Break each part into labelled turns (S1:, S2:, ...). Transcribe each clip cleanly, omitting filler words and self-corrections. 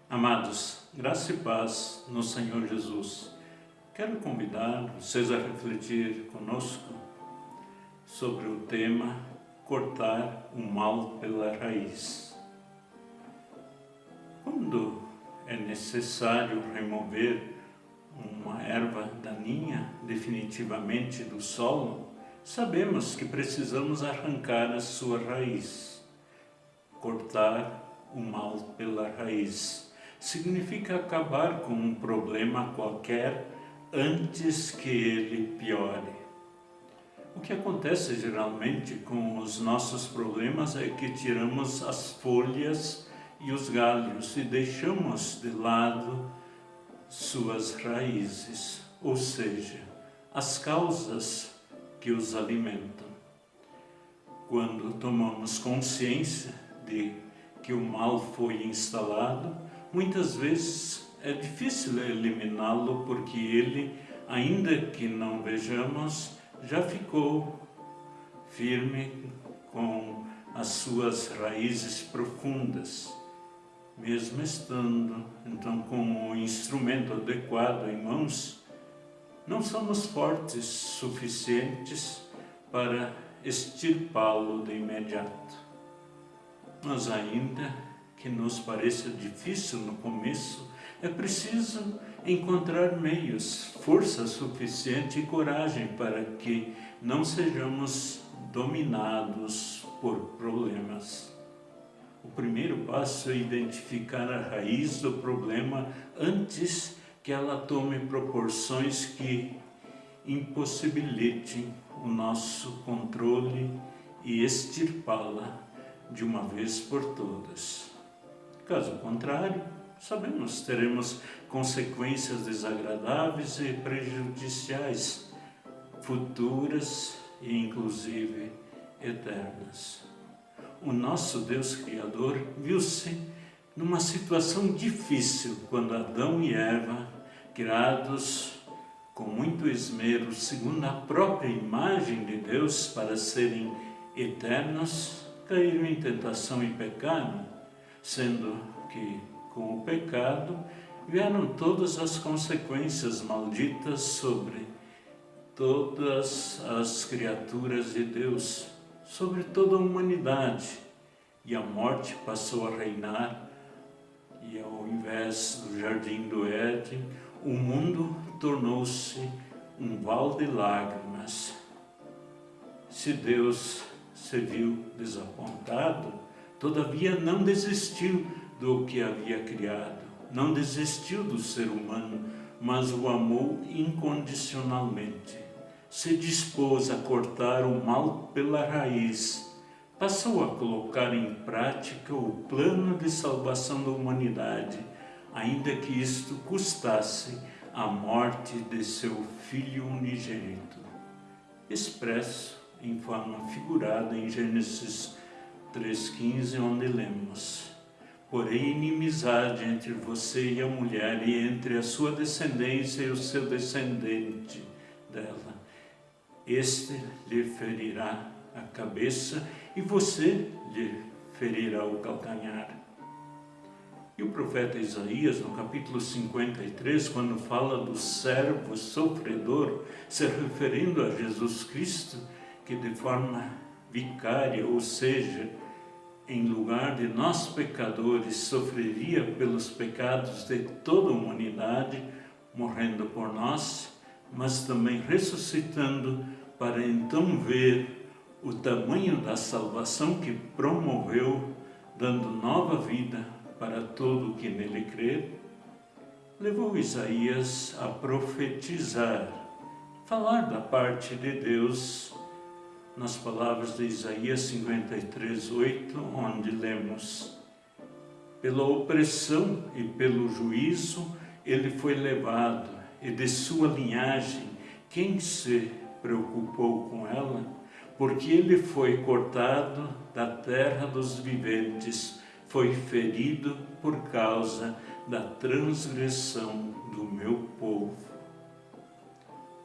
S1: Amados, graça e paz no Senhor Jesus. Quero convidar vocês a refletir conosco sobre o tema cortar o mal pela raiz. Quando é necessário remover uma erva daninha definitivamente do solo, sabemos que precisamos arrancar a sua raiz. Cortar o mal pela raiz significa acabar com um problema qualquer antes que ele piore. O que acontece geralmente com os nossos problemas é que tiramos as folhas e os galhos e deixamos de lado suas raízes, ou seja, as causas que os alimentam. Quando tomamos consciência de que o mal foi instalado, muitas vezes é difícil eliminá-lo porque ele, ainda que não vejamos, já ficou firme com as suas raízes profundas. Mesmo estando, então, com o instrumento adequado em mãos, não somos fortes suficientes para extirpá-lo de imediato. Mas ainda que nos pareça difícil no começo, é preciso encontrar meios, força suficiente e coragem para que não sejamos dominados por problemas. O primeiro passo é identificar a raiz do problema antes que ela tome proporções que impossibilitem o nosso controle e extirpá-la de uma vez por todas. Caso contrário, sabemos, teremos consequências desagradáveis e prejudiciais, futuras e inclusive eternas. O nosso Deus Criador viu-se numa situação difícil quando Adão e Eva, criados com muito esmero, segundo a própria imagem de Deus, para serem eternos, caíram em tentação e pecaram, sendo que com o pecado vieram todas as consequências malditas sobre todas as criaturas de Deus, sobre toda a humanidade, e a morte passou a reinar, e ao invés do jardim do Éden, o mundo tornou-se um val de lágrimas. Se Deus se viu desapontado, todavia não desistiu do que havia criado, não desistiu do ser humano, mas o amou incondicionalmente. Se dispôs a cortar o mal pela raiz, passou a colocar em prática o plano de salvação da humanidade, ainda que isto custasse a morte de seu Filho unigênito, expresso em forma figurada em Gênesis 3,15, onde lemos: porém inimizade entre você e a mulher, e entre a sua descendência e o seu descendente dela. Este lhe ferirá a cabeça e você lhe ferirá o calcanhar. E o profeta Isaías, no capítulo 53, quando fala do servo sofredor, se referindo a Jesus Cristo, que de forma vicária, ou seja, em lugar de nós pecadores, sofreria pelos pecados de toda a humanidade, morrendo por nós, mas também ressuscitando para então ver o tamanho da salvação que promoveu, dando nova vida para todo o que nele crer, levou Isaías a profetizar, falar da parte de Deus, nas palavras de Isaías 53:8, onde lemos: pela opressão e pelo juízo ele foi levado, e de sua linhagem quem se preocupou com ela? Porque ele foi cortado da terra dos viventes, foi ferido por causa da transgressão do meu povo.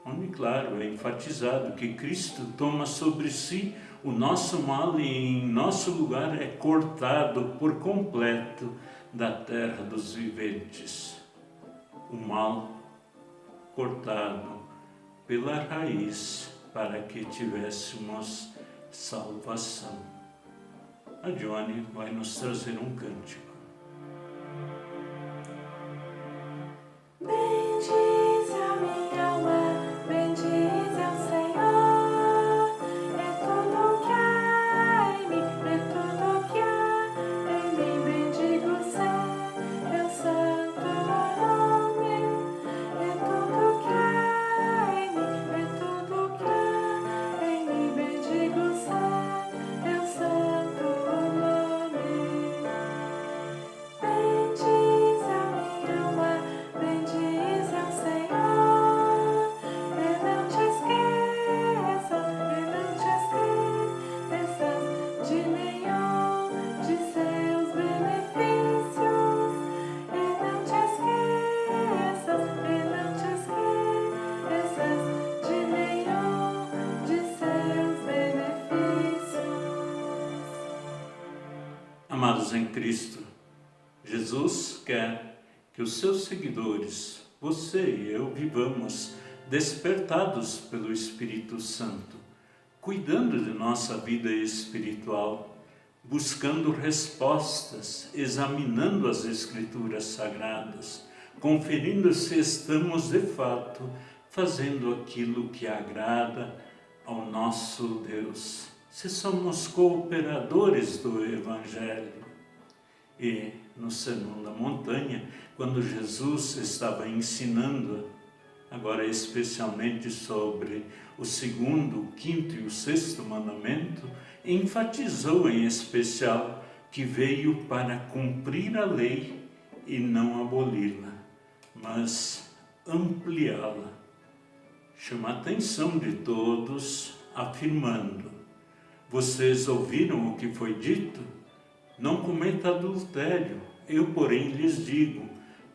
S1: Onde, claro, é enfatizado que Cristo toma sobre si o nosso mal e em nosso lugar é cortado por completo da terra dos viventes. O mal cortado pela raiz para que tivéssemos salvação. A Johnny vai nos trazer um cântico.
S2: Bendize a minha alma, bendize ao Senhor, é tudo que há em mim, é tudo que há em mim. Bendigo o seu santo nome, é tudo que há em mim, é tudo que há em mim. Bendigo o seu santo nome. Bendize a minha alma, bendize ao Senhor, e não te esqueças de nenhum de seus benefícios. E não te esqueças de nenhum de seus benefícios.
S1: Amados em Cristo, Jesus quer que os seus seguidores, você e eu, vivamos despertados pelo Espírito Santo, cuidando de nossa vida espiritual, buscando respostas, examinando as Escrituras Sagradas, conferindo se estamos de fato fazendo aquilo que agrada ao nosso Deus, se somos cooperadores do Evangelho. E no Sermão da Montanha, quando Jesus estava ensinando, agora especialmente sobre o segundo, o quinto e o sexto mandamento, enfatizou em especial que veio para cumprir a lei e não aboli-la, mas ampliá-la. Chama a atenção de todos, afirmando: vocês ouviram o que foi dito? Não cometa adultério. Eu, porém, lhes digo,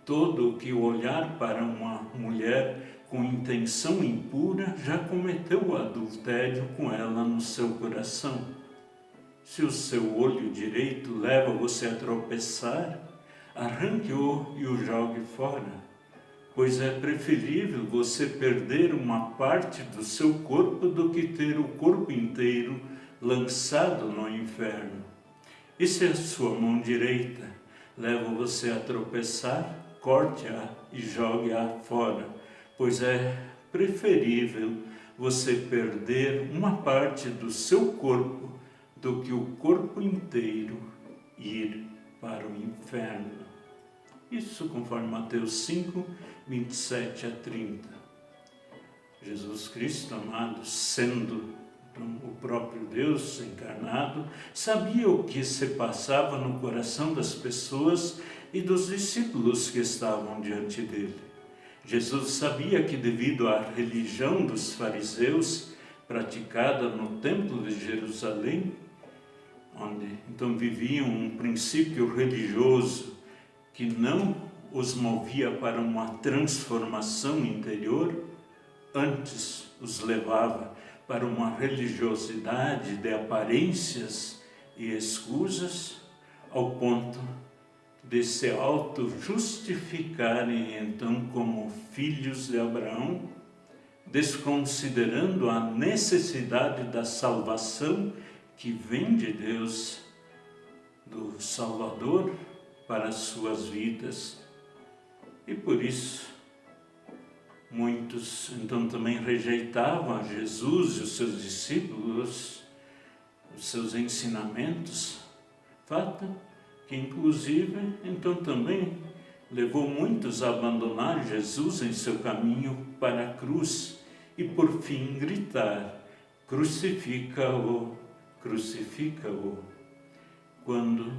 S1: todo o que olhar para uma mulher com intenção impura já cometeu o adultério com ela no seu coração. Se o seu olho direito leva você a tropeçar, arranque-o e o jogue fora, pois é preferível você perder uma parte do seu corpo do que ter o corpo inteiro lançado no inferno. E se a sua mão direita leva você a tropeçar, corte-a e jogue-a fora, pois é preferível você perder uma parte do seu corpo do que o corpo inteiro ir para o inferno. Isso conforme Mateus 5, 27 a 30. Jesus Cristo, amado, sendo o próprio Deus encarnado, sabia o que se passava no coração das pessoas e dos discípulos que estavam diante dele. Jesus sabia que, devido à religião dos fariseus praticada no templo de Jerusalém, onde então viviam um princípio religioso que não os movia para uma transformação interior, antes os levava para uma religiosidade de aparências e escusas, ao ponto de se auto-justificarem então como filhos de Abraão, desconsiderando a necessidade da salvação que vem de Deus, do Salvador, para as suas vidas. E por isso, muitos então também rejeitavam a Jesus e os seus discípulos, os seus ensinamentos, fato que inclusive então também levou muitos a abandonar Jesus em seu caminho para a cruz e por fim gritar: crucifica-o, crucifica-o, quando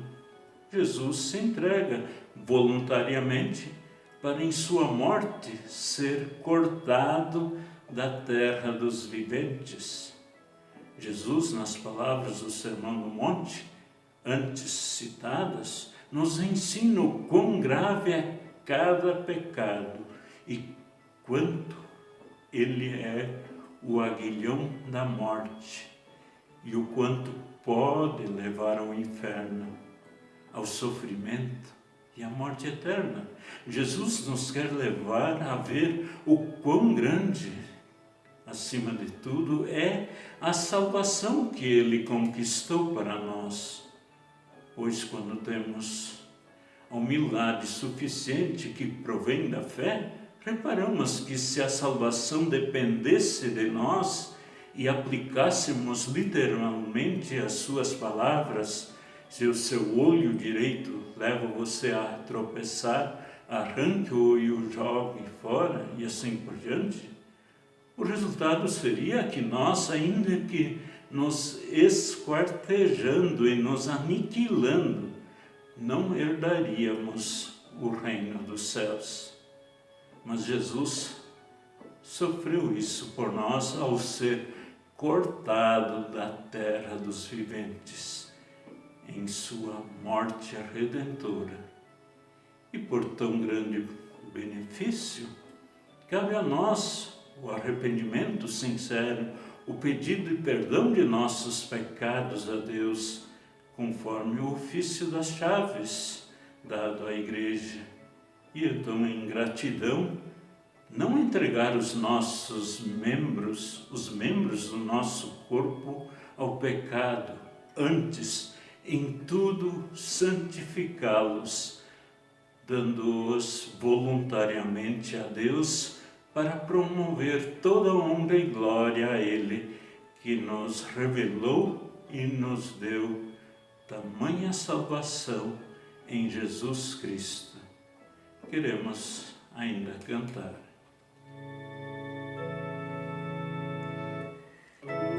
S1: Jesus se entrega voluntariamente para em sua morte ser cortado da terra dos viventes. Jesus, nas palavras do Sermão do Monte, antes citadas, nos ensina o quão grave é cada pecado e quanto ele é o aguilhão da morte e o quanto pode levar ao inferno, ao sofrimento e a morte eterna. Jesus nos quer levar a ver o quão grande, acima de tudo, é a salvação que Ele conquistou para nós. Pois quando temos a humildade suficiente que provém da fé, reparamos que se a salvação dependesse de nós e aplicássemos literalmente as suas palavras, se o seu olho direito leva você a tropeçar, arranque-o e o jogue fora e assim por diante, o resultado seria que nós, ainda que nos esquartejando e nos aniquilando, não herdaríamos o reino dos céus. Mas Jesus sofreu isso por nós ao ser cortado da terra dos viventes, em sua morte redentora. E por tão grande benefício, cabe a nós o arrependimento sincero, o pedido de perdão de nossos pecados a Deus, conforme o ofício das chaves dado à igreja. E então, em gratidão, não entregar os membros do nosso corpo ao pecado, antes, em tudo, santificá-los, dando-os voluntariamente a Deus para promover toda honra e glória a Ele, que nos revelou e nos deu tamanha salvação em Jesus Cristo. Queremos ainda cantar.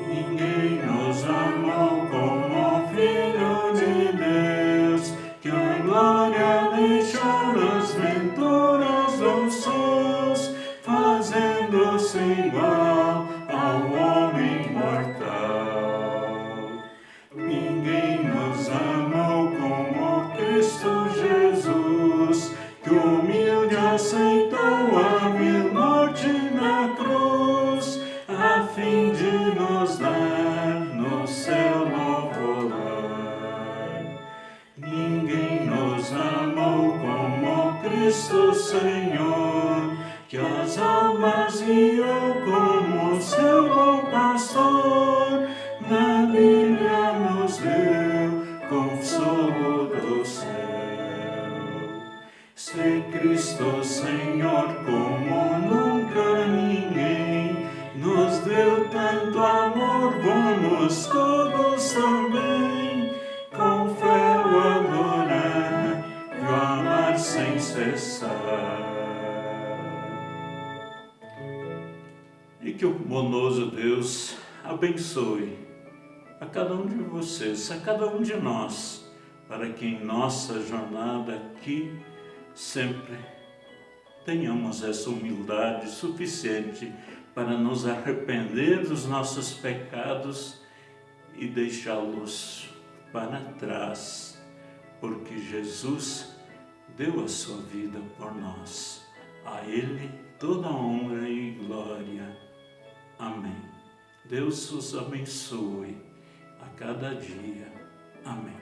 S1: Ninguém nos amou como o Filho de Deus, que a glória deixou nas venturas dos céus, fazendo-se igual ao homem mortal. Ninguém nos amou como Cristo Jesus, que humilde aceitou a vil morte na cruz, a fim de nos dar no céu novo lar. Ninguém nos amou como Cristo Senhor, que as almas guiou como seu bom pastor, na Bíblia nos deu consolo do céu. Se Cristo Senhor como nunca ninguém nos deu tanto amor, vamos todos também com fé o adorar e o amar sem cessar. E que o bondoso Deus abençoe a cada um de vocês, a cada um de nós, para que em nossa jornada aqui sempre tenhamos essa humildade suficiente para nos arrepender dos nossos pecados e deixá-los para trás, porque Jesus deu a sua vida por nós. A Ele toda honra e glória. Amém. Deus os abençoe a cada dia. Amém.